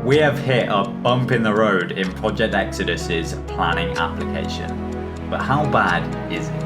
we have hit a bump in the road in Project Exodus's planning application. But how bad is it?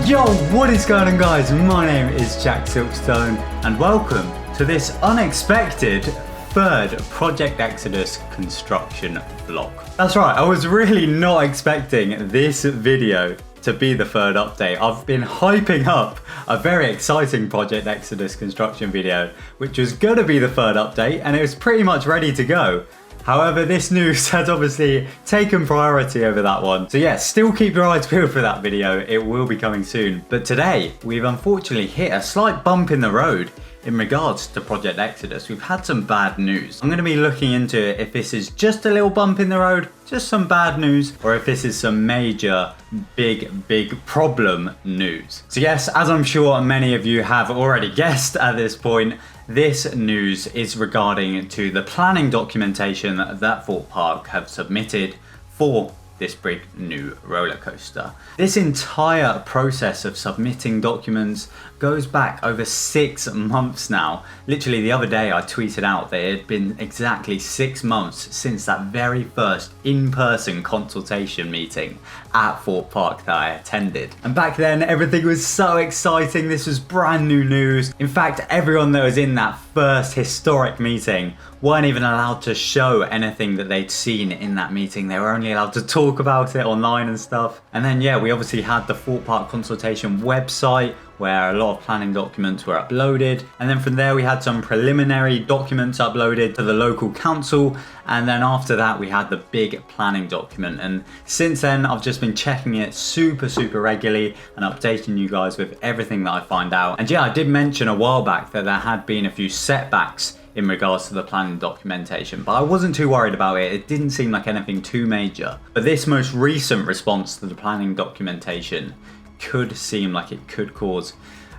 Yo, what is going on, guys? My name is TheJackSilkstone and welcome to this unexpected third Project Exodus construction vlog. That's right, I was really not expecting this video to be the third update. I've been hyping up a very exciting Project Exodus construction video, which was gonna be the third update, and it was pretty much ready to go. However, this news has obviously taken priority over that one. So yeah, still keep your eyes peeled for that video. It will be coming soon. But today, we've unfortunately hit a slight bump in the road in regards to Project Exodus. We've had some bad news. I'm going to be looking into if this is just a little bump in the road, just some bad news, or if this is some major, big problem news. So yes, as I'm sure many of you have already guessed at this point, this news is regarding to the planning documentation that Thorpe Park have submitted for this big new roller coaster. This entire process of submitting documents goes back over 6 months now. Literally the other day I tweeted out that it had been exactly 6 months since that very first in-person consultation meeting at Thorpe Park that I attended. And back then everything was so exciting. This was brand new news. In fact, everyone that was in that first historic meeting weren't even allowed to show anything that they'd seen in that meeting. They were only allowed to talk about it online and stuff. And then yeah, we obviously had the Thorpe Park consultation website where a lot of planning documents were uploaded. And then from there we had some preliminary documents uploaded to the local council. And then after that we had the big planning document. And since then I've just been checking it super regularly and updating you guys with everything that I find out. And yeah, I did mention a while back that there had been a few setbacks in regards to the planning documentation, but I wasn't too worried about it. It didn't seem like anything too major. But this most recent response to the planning documentation could seem like it could cause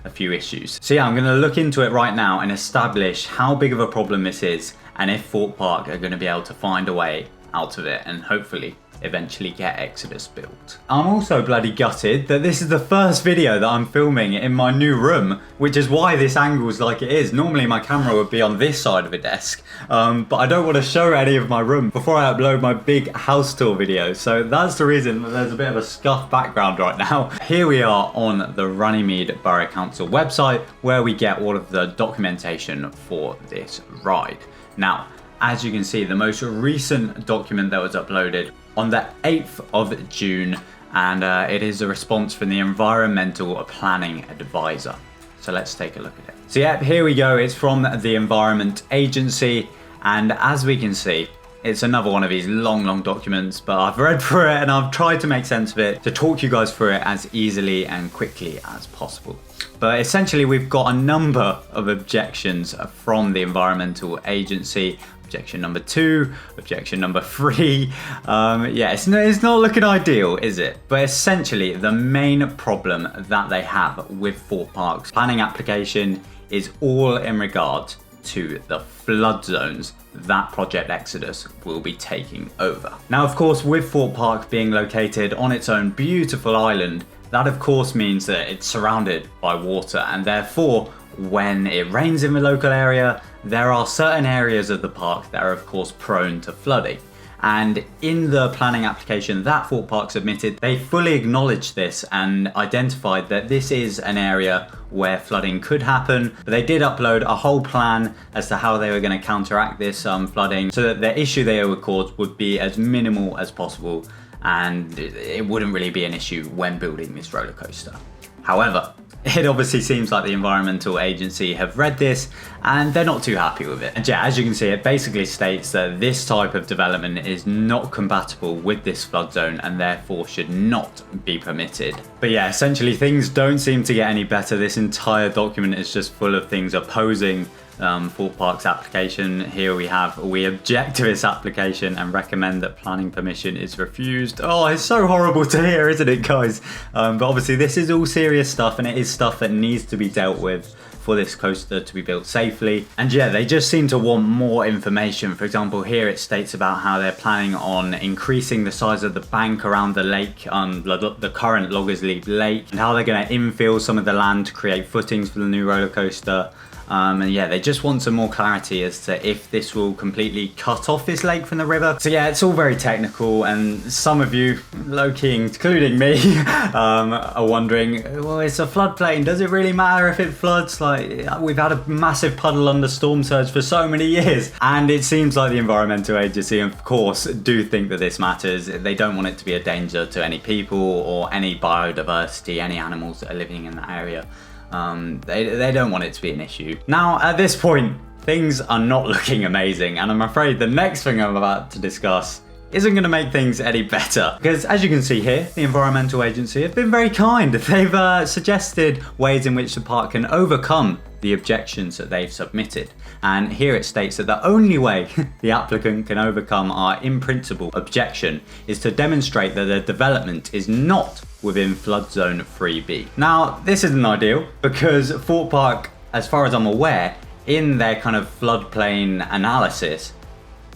a few issues. So yeah, I'm gonna look into it right now and establish how big of a problem this is and if Thorpe Park are gonna be able to find a way out of it and hopefully eventually get Exodus built. I'm also bloody gutted that this is the first video that I'm filming in my new room, which is why this angle's like it is. Normally my camera would be on this side of the desk, but I don't want to show any of my room before I upload my big house tour video. So that's the reason that there's a bit of a scuffed background right now. Here we are on the Runnymede Borough Council website where we get all of the documentation for this ride. Now, as you can see, the most recent document that was uploaded on the 8th of June, and it is a response from the Environmental Planning Advisor. So let's take a look at it. So yeah, here we go. It's from the Environment Agency, and as we can see, it's another one of these long documents, but I've read through it and I've tried to make sense of it to talk you guys through it as easily and quickly as possible. But essentially we've got a number of objections from the Environmental Agency. Objection number 2, objection number 3. Yeah, it's not looking ideal, is it? But essentially the main problem that they have with Thorpe Park's planning application is all in regard to the flood zones that Project Exodus will be taking over. Now, of course, with Thorpe Park being located on its own beautiful island, that of course means that it's surrounded by water, and therefore when it rains in the local area, there are certain areas of the park that are of course prone to flooding. And in the planning application that Thorpe Park submitted, they fully acknowledged this and identified that this is an area where flooding could happen. But they did upload a whole plan as to how they were going to counteract this flooding so that the issue they would cause would be as minimal as possible and it wouldn't really be an issue when building this roller coaster. However, it obviously seems like the Environmental Agency have read this and they're not too happy with it. And yeah, as you can see, it basically states that this type of development is not compatible with this flood zone and therefore should not be permitted. But yeah, essentially things don't seem to get any better. This entire document is just full of things opposing Thorpe Park's application. Here we object to this application and recommend that planning permission is refused. Oh, it's so horrible to hear, isn't it, guys? But obviously this is all serious stuff, and it is stuff that needs to be dealt with for this coaster to be built safely. And yeah, they just seem to want more information. For example, here it states about how they're planning on increasing the size of the bank around the lake, the current Loggers Leap Lake, and how they're going to infill some of the land to create footings for the new roller coaster. And yeah, they just want some more clarity as to if this will completely cut off this lake from the river. So yeah, it's all very technical, and some of you, low-key including me, are wondering, well, it's a floodplain, does it really matter if it floods? Like, we've had a massive puddle under storm surge for so many years. And it seems like the Environmental Agency, of course, do think that this matters. They don't want it to be a danger to any people or any biodiversity, any animals that are living in that area. They don't want it to be an issue. Now, at this point, things are not looking amazing, and I'm afraid the next thing I'm about to discuss isn't going to make things any better. Because as you can see here, the Environmental Agency have been very kind. They've suggested ways in which the park can overcome the objections that they've submitted. And here it states that the only way the applicant can overcome our in principle objection is to demonstrate that the development is not within flood zone 3B. Now, this isn't ideal because Thorpe Park, as far as I'm aware, in their kind of floodplain analysis,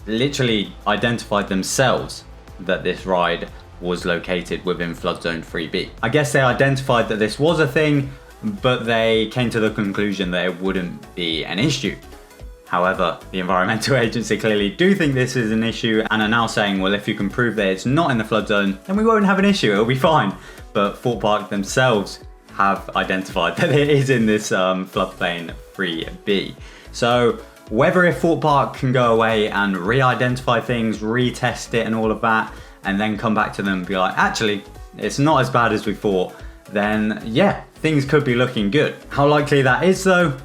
literally identified themselves that this ride was located within flood zone 3B. I guess they identified that this was a thing, but they came to the conclusion that it wouldn't be an issue. However, the Environmental Agency clearly do think this is an issue and are now saying, well, if you can prove that it's not in the flood zone, then we won't have an issue, it'll be fine. But Thorpe Park themselves have identified that it is in this floodplain 3B. So whether if Thorpe Park can go away and re-identify things, retest it and all of that, and then come back to them and be like, actually, it's not as bad as we thought, then yeah, things could be looking good. How likely that is though,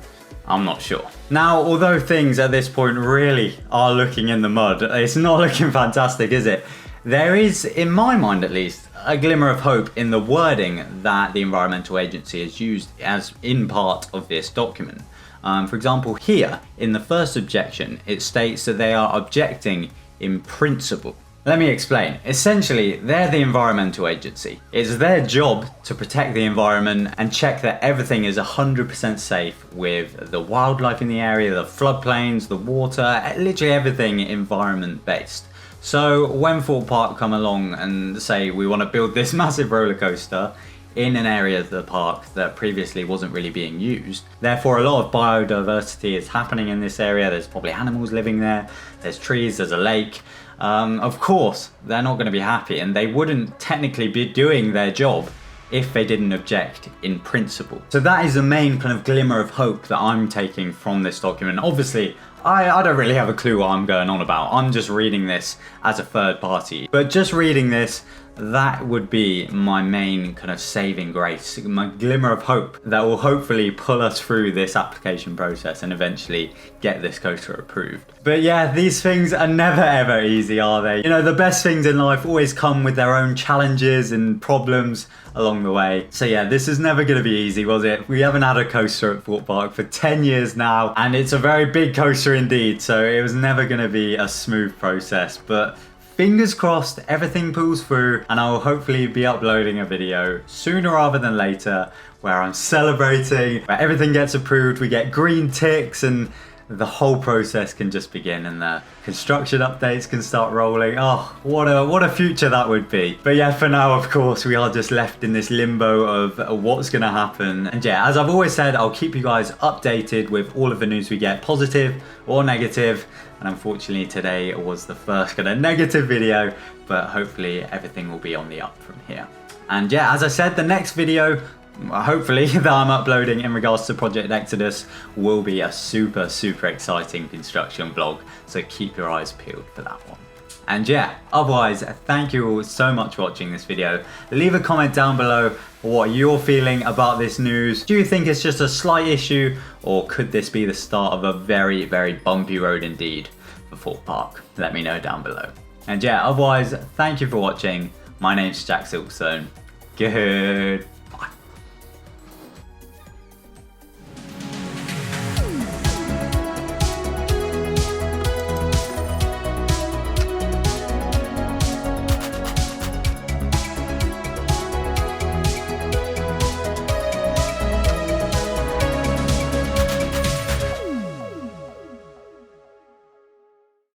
I'm not sure. Now, although things at this point really are looking in the mud, it's not looking fantastic, is it? There is, in my mind at least, a glimmer of hope in the wording that the Environmental Agency has used as in part of this document. For example, here in the first objection, it states that they are objecting in principle. Let me explain. Essentially, they're the Environmental Agency. It's their job to protect the environment and check that everything is 100% safe with the wildlife in the area, the floodplains, the water, literally everything environment based. So when Thorpe Park come along and say we want to build this massive roller coaster in an area of the park that previously wasn't really being used, therefore a lot of biodiversity is happening in this area. There's probably animals living there, there's trees, there's a lake. Of course, they're not going to be happy, and they wouldn't technically be doing their job if they didn't object in principle. So that is the main kind of glimmer of hope that I'm taking from this document. Obviously, I don't really have a clue what I'm going on about. I'm just reading this as a third party. But just reading this, that would be my main kind of saving grace, my glimmer of hope that will hopefully pull us through this application process and eventually get this coaster approved. But yeah, these things are never ever easy, are they? You know, the best things in life always come with their own challenges and problems along the way. So yeah, this is never going to be easy, was it? We haven't had a coaster at Thorpe Park for 10 years now, and it's a very big coaster indeed, so it was never going to be a smooth process. But fingers crossed, everything pulls through, and I will hopefully be uploading a video sooner rather than later where I'm celebrating, where everything gets approved, we get green ticks, and the whole process can just begin and the construction updates can start rolling. Oh, what a future that would be. But yeah, for now, of course, we are just left in this limbo of what's gonna happen. And yeah, as I've always said, I'll keep you guys updated with all of the news we get, positive or negative. And unfortunately today was the first kind of negative video, but hopefully everything will be on the up from here. And yeah, as I said, the next video, hopefully, that I'm uploading in regards to Project Exodus will be a super exciting construction vlog, so keep your eyes peeled for that one. And yeah, otherwise, thank you all so much for watching this video. Leave a comment down below what you're feeling about this news. Do you think it's just a slight issue, or could this be the start of a very bumpy road indeed for Thorpe Park? Let me know down below. And yeah, otherwise, thank you for watching. My name's TheJackSilkstone. Good